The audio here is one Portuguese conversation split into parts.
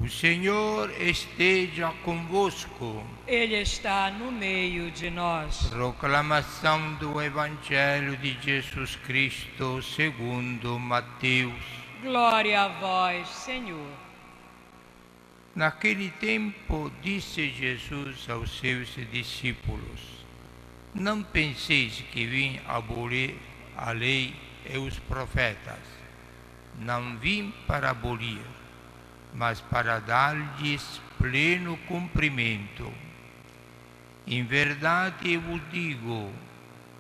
O Senhor esteja convosco. Ele está no meio de nós. Proclamação do Evangelho de Jesus Cristo segundo Mateus. Glória a vós, Senhor. Naquele tempo disse Jesus aos seus discípulos: Não penseis que vim abolir a lei e os profetas. Não vim para abolir, mas para dar-lhes pleno cumprimento. Em verdade eu vos digo,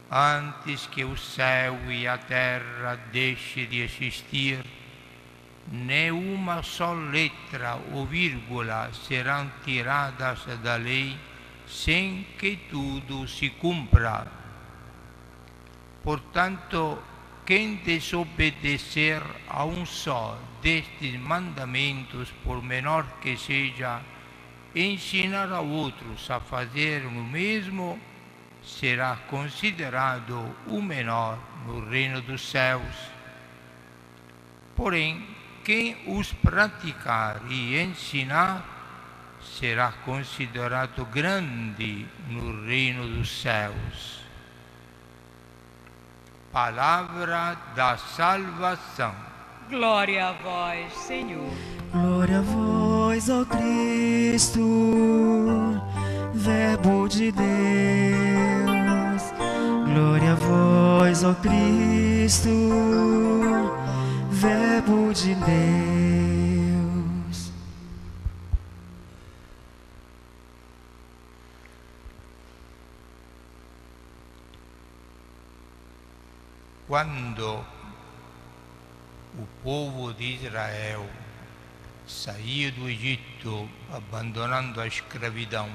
antes que o céu e a terra deixem de existir, nem uma só letra ou vírgula serão tiradas da lei sem que tudo se cumpra. Portanto, quem desobedecer a um só destes mandamentos, por menor que seja, ensinar a outros a fazer o mesmo, será considerado o menor no reino dos céus. Porém, quem os praticar e ensinar, será considerado grande no reino dos céus. Palavra da salvação. Glória a vós, Senhor. Glória a vós, ó Cristo, Verbo de Deus. Glória a vós, ó Cristo, Verbo de Deus. Quando o povo de Israel saiu do Egito, abandonando a escravidão,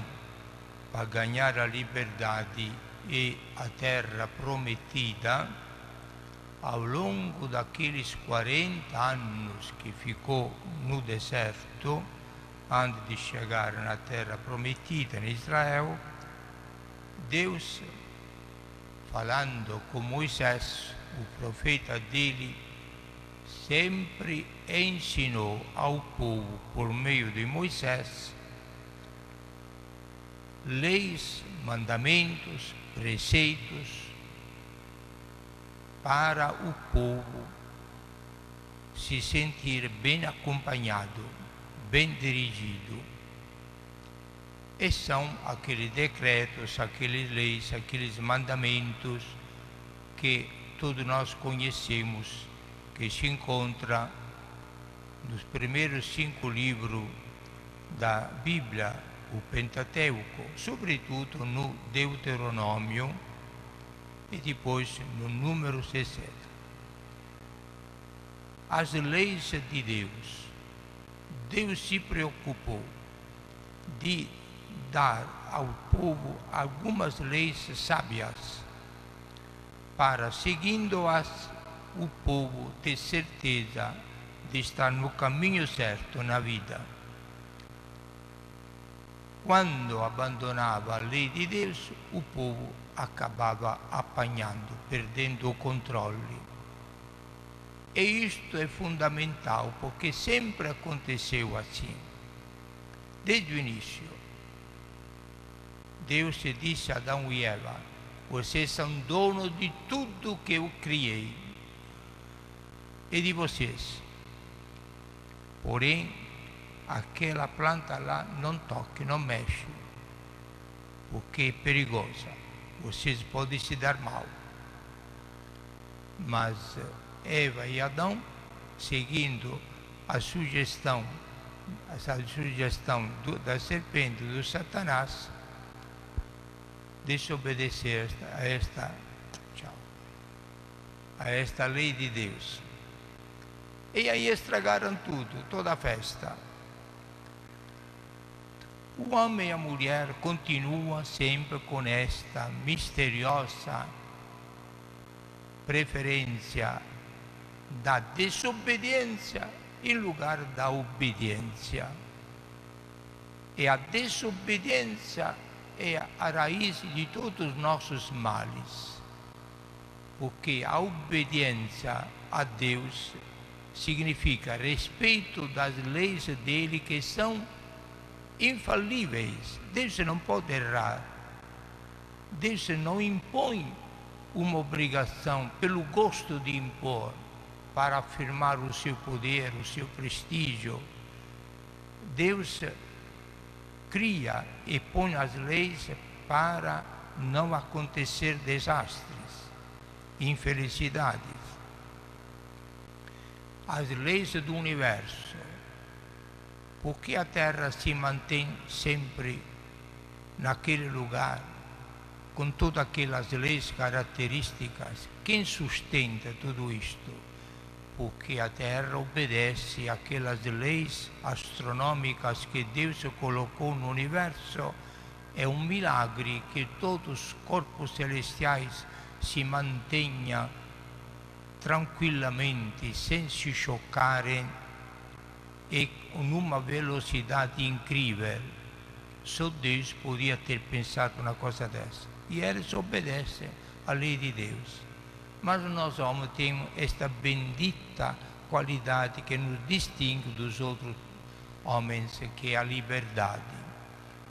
para ganhar a liberdade e a terra prometida, ao longo daqueles 40 anos que ficou no deserto, antes de chegar na terra prometida em Israel, Deus, falando com Moisés, o profeta dele, sempre ensinou ao povo, por meio de Moisés, leis, mandamentos, preceitos, para o povo se sentir bem acompanhado, bem dirigido. E são aqueles decretos, aquelas leis, aqueles mandamentos que todos nós conhecemos, que se encontra nos primeiros 5 livros da Bíblia, o Pentateuco, sobretudo no Deuteronômio e depois no Número 17. As leis de Deus. Deus se preocupou de dar ao povo algumas leis sábias para, seguindo-as, o povo ter certeza de estar no caminho certo na vida. Quando abandonava a lei de Deus, o povo acabava apanhando, perdendo o controle. E isto é fundamental, porque sempre aconteceu assim. Desde o início, Deus disse a Adão e Eva: vocês são donos de tudo que eu criei e de vocês. Porém, aquela planta lá não toque, não mexe, porque é perigosa. Vocês podem se dar mal. Mas Eva e Adão, seguindo a sugestão da serpente, do Satanás, desobedecer a esta lei de Deus. E aí estragaram tudo, toda a festa. O homem e a mulher continuam sempre com esta misteriosa preferência da desobediência em lugar da obediência. E a desobediência é a raiz de todos os nossos males, porque a obediência a Deus significa respeito das leis dele que são infalíveis. Deus não pode errar. Deus não impõe uma obrigação pelo gosto de impor, para afirmar o seu poder, o seu prestígio. Deus cria e põe as leis para não acontecer desastres, infelicidades. As leis do universo. Por que a Terra se mantém sempre naquele lugar, com todas aquelas leis características? Quem sustenta tudo isto? Porque a Terra obedece àquelas leis astronômicas que Deus colocou no universo. É um milagre que todos os corpos celestiais se mantenham tranquilamente, sem se chocarem e com uma velocidade incrível. Só Deus podia ter pensado uma coisa dessa. E eles obedecem à lei de Deus. Mas nós homens temos esta bendita qualidade que nos distingue dos outros homens, que é a liberdade.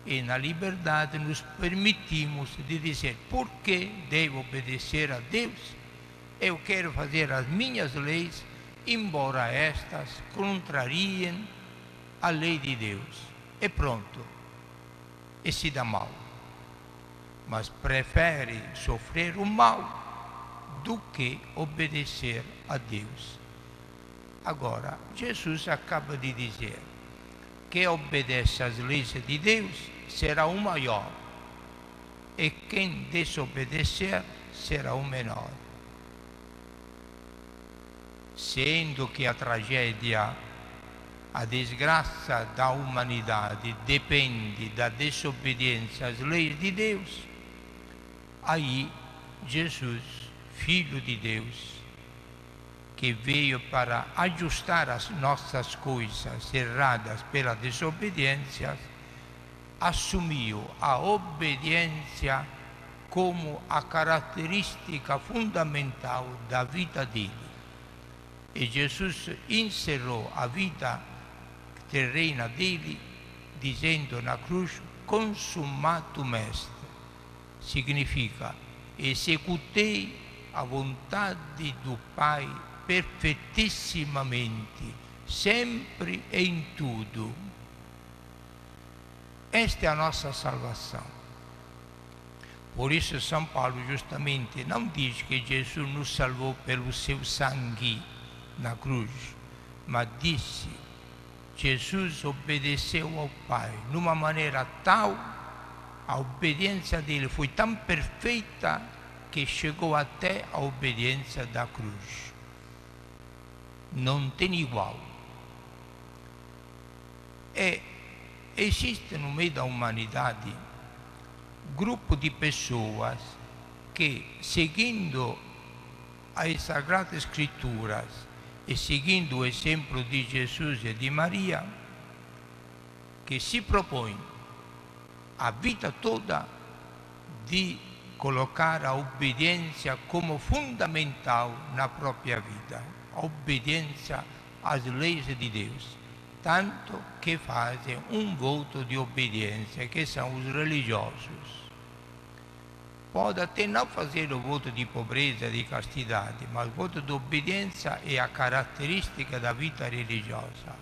E na liberdade nos permitimos de dizer: por que devo obedecer a Deus? Eu quero fazer as minhas leis, embora estas contrariem a lei de Deus. E pronto. E se dá mal. Mas prefere sofrer o mal do que obedecer a Deus. Agora, Jesus acaba de dizer: quem obedece às leis de Deus será o maior, e quem desobedecer será o menor. Sendo que a tragédia, a desgraça da humanidade depende da desobediência às leis de Deus, aí Jesus, Filho de Deus, que veio para ajustar as nossas coisas erradas pela desobediência, assumiu a obediência como a característica fundamental da vida dele. E Jesus encerrou a vida terrena dele dizendo na cruz: consumatum est. Significa: executei a vontade do Pai perfeitissimamente, sempre e em tudo. Esta é a nossa salvação. Por isso São Paulo justamente não diz que Jesus nos salvou pelo seu sangue na cruz, mas disse: Jesus obedeceu ao Pai numa maneira tal, a obediência dele foi tão perfeita que chegou até a obediência da cruz. Não tem igual. Existe no meio da humanidade grupo de pessoas que, seguindo as Sagradas Escrituras e seguindo o exemplo de Jesus e de Maria, que se propõem a vida toda de colocar a obediência como fundamental na própria vida, a obediência às leis de Deus, tanto que fazem um voto de obediência, que são os religiosos. Pode até não fazer o voto de pobreza, de castidade, mas o voto de obediência é a característica da vida religiosa.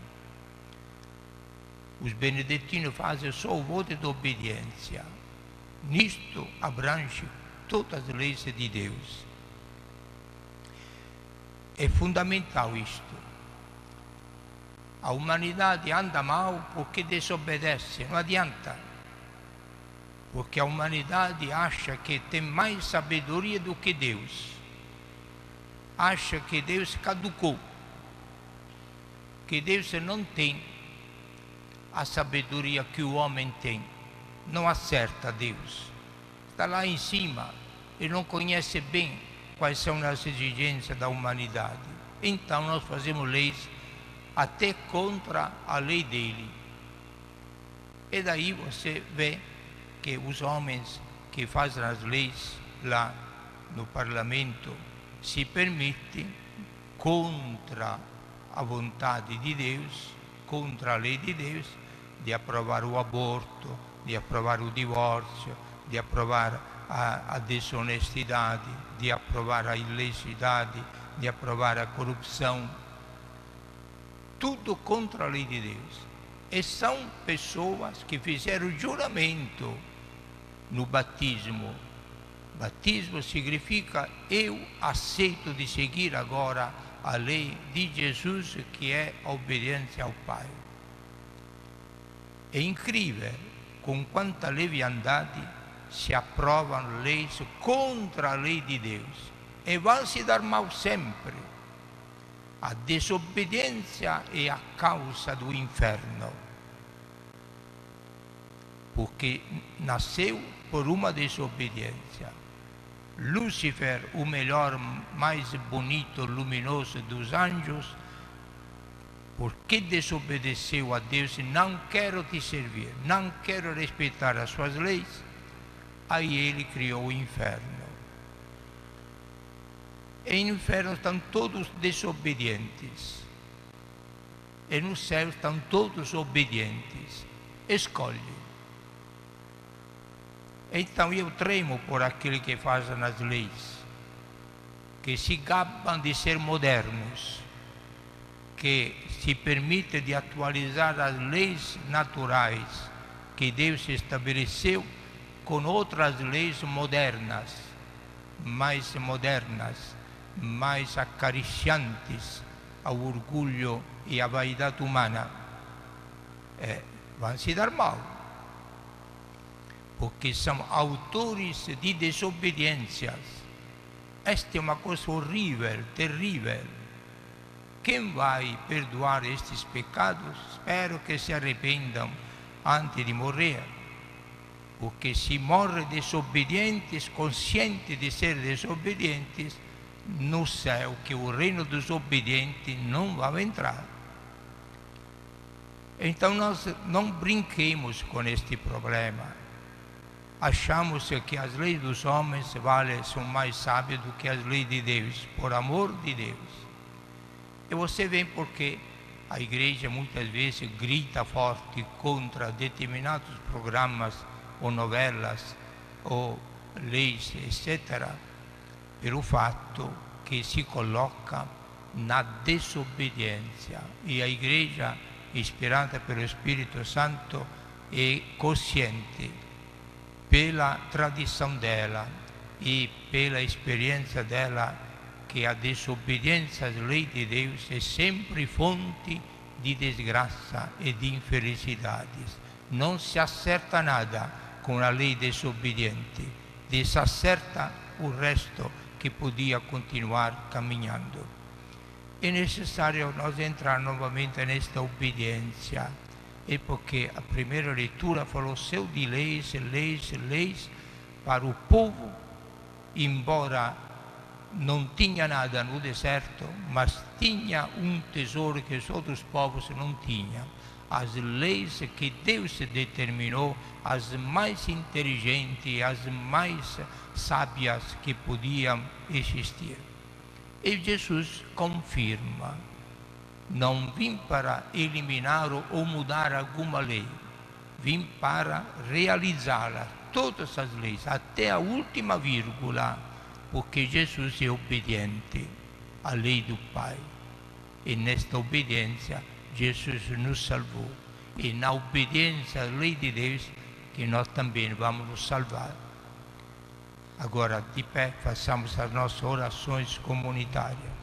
Os beneditinos fazem só o voto de obediência. Nisto abrange todas as leis de Deus. É fundamental isto. A humanidade anda mal porque desobedece, não adianta. Porque a humanidade acha que tem mais sabedoria do que Deus. Acha que Deus caducou. Que Deus não tem a sabedoria que o homem tem. Não acerta Deus. Está lá em cima e não conhece bem quais são as exigências da humanidade. Então nós fazemos leis até contra a lei dele. E daí você vê que os homens que fazem as leis lá no parlamento se permitem contra a vontade de Deus, contra a lei de Deus, de aprovar o aborto, de aprovar o divórcio, de aprovar a desonestidade, de aprovar a ilegalidade, de aprovar a corrupção. Tudo contra a lei de Deus. E são pessoas que fizeram juramento no batismo. Batismo significa: eu aceito de seguir agora a lei de Jesus, que é a obediência ao Pai. É incrível com quanta leviandade se aprovam leis contra a lei de Deus e vão se dar mal sempre. A desobediência é a causa do inferno, porque nasceu por uma desobediência. Lúcifer, o melhor, mais bonito, luminoso dos anjos, porque desobedeceu a Deus: não quero te servir, não quero respeitar as suas leis. Aí ele criou o inferno. E no inferno estão todos desobedientes, e no céu estão todos obedientes. Escolhe. Então eu tremo por aqueles que fazem as leis, que se gabam de ser modernos, que se permitem de atualizar as leis naturais que Deus estabeleceu com outras leis modernas, mais acariciantes ao orgulho e à vaidade humana. Vão se dar mal, porque são autores de desobediências. Esta é uma coisa horrível, terrível. Quem vai perdoar estes pecados? Espero que se arrependam antes de morrer, porque se morre desobedientes, conscientes de ser desobedientes, no céu, que o reino dos obedientes não vai entrar. Então nós não brinquemos com este problema. Achamos que as leis dos homens são mais sábias do que as leis de Deus, por amor de Deus. E você vê porque a igreja muitas vezes grita forte contra determinados programas ou novelas ou leis, etc., pelo fatto che si colloca na desobediência. E a igreja, ispirata pelo Spirito Santo, è consciente, pela tradição dela e pela experiência dela, que a desobediência às leis de Deus é sempre fonte de desgraça e de infelicidades. Não se acerta nada com a lei desobediente, desacerta o resto que podia continuar caminhando. É necessário nós entrar novamente nesta obediência. É porque a primeira leitura falou céu de leis, leis, leis para o povo, embora não tinha nada no deserto, mas tinha um tesouro que os outros povos não tinham. As leis que Deus determinou, as mais inteligentes, as mais sábias que podiam existir. E Jesus confirma: não vim para eliminar ou mudar alguma lei, vim para realizá-las, todas as leis, até a última vírgula, porque Jesus é obediente à lei do Pai. E nesta obediência, Jesus nos salvou. E na obediência à lei de Deus, que nós também vamos nos salvar. Agora, de pé, façamos as nossas orações comunitárias.